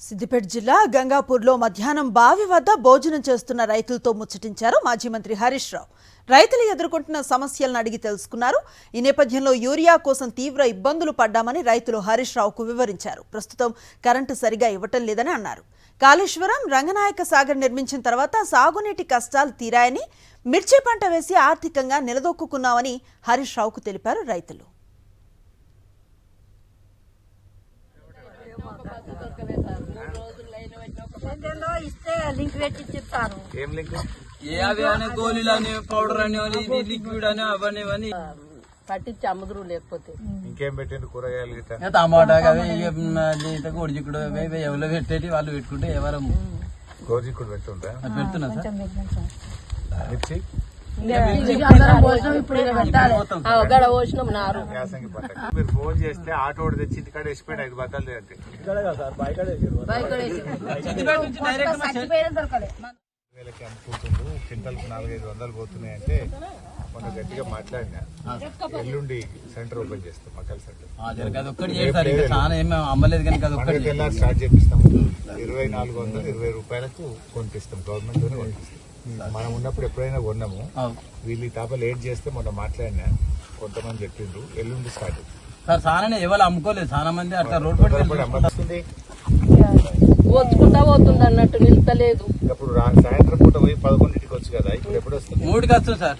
సిద్దిపేట జిల్లా గంగాపూర్లో మధ్యాహ్నం బావి వద్ద భోజనం చేస్తున్న రైతులతో ముచ్చటించారు మాజీ మంత్రి హరీష్ రావు. రైతులు ఎదుర్కొంటున్న సమస్యలను అడిగి తెలుసుకున్నారు. ఈ నేపథ్యంలో యూరియా కోసం తీవ్ర ఇబ్బందులు పడ్డామని రైతులు హరీష్ రావుకు వివరించారు. ప్రస్తుతం కరెంటు సరిగా ఇవ్వటం లేదని అన్నారు. కాళేశ్వరం, రంగనాయక సాగర్ నిర్మించిన తర్వాత సాగునీటి కష్టాలు తీరాయని, మిర్చి పంట వేసి ఆర్థికంగా నిలదొక్కున్నామని హరీష్ రావుకు తెలిపారు రైతులు. పౌడర్ అని లిక్విడ్ అని అవన్నీ పట్టించి అమ్ముదురు. లేకపోతే ఇంకేం పెట్టిండు కూరగాయలు టమాటా గోడిచిక్కుడు ఎవరో పెట్టేటి వాళ్ళు పెట్టుకుంటే ఎవరు గోజిక్కుడు పెట్టుంటా పెడుతున్నా సార్. మిర్చి పోసినాం నారు. యాసంగి పంట మీరు ఫోన్ చేస్తే ఆటో తెచ్చి ఇంటికాడ వేసిపోయాడు 5 బత్తాలు అంటే వేలకి అమ్ముకుంటుండ్రు. క్వింటల్కు 400-500 పోతున్నాయంటే మొన్న గట్టిగా మాట్లాడినా. ఎల్లుండి సెంటర్ ఓపెన్ చేస్తాం, మక్కల సెంటర్ అమ్మలేదు కానీ తెల్లారి స్టార్ట్ చేపిస్తాము. 2420 రూపాయలకు కొనిపిస్తాం, గవర్నమెంట్ తోనే కొనిపిస్తాం. మనం ఉన్నప్పుడు ఎప్పుడైనా కొన్నాము. వీళ్ళు తాప లేట్ చేస్తే మొన్న మాట్లాడినా, కొంతమంది చెప్పిండ్రు ఎల్లుండి స్టార్ట్ సార్. చాలా ఎవరు అమ్ముకోలేదు, చాలా మంది అట్లా రోడ్ పడి అమ్మస్తుంది. పోతుకుంటా పోతుంది అన్నట్టు నిలుతలేదు. అప్పుడు సాయంత్రం పూట పోయి 11ంటికి వచ్చు కదా, ఇప్పుడు ఎప్పుడు వస్తుంది? 3కి వస్తుంది సార్.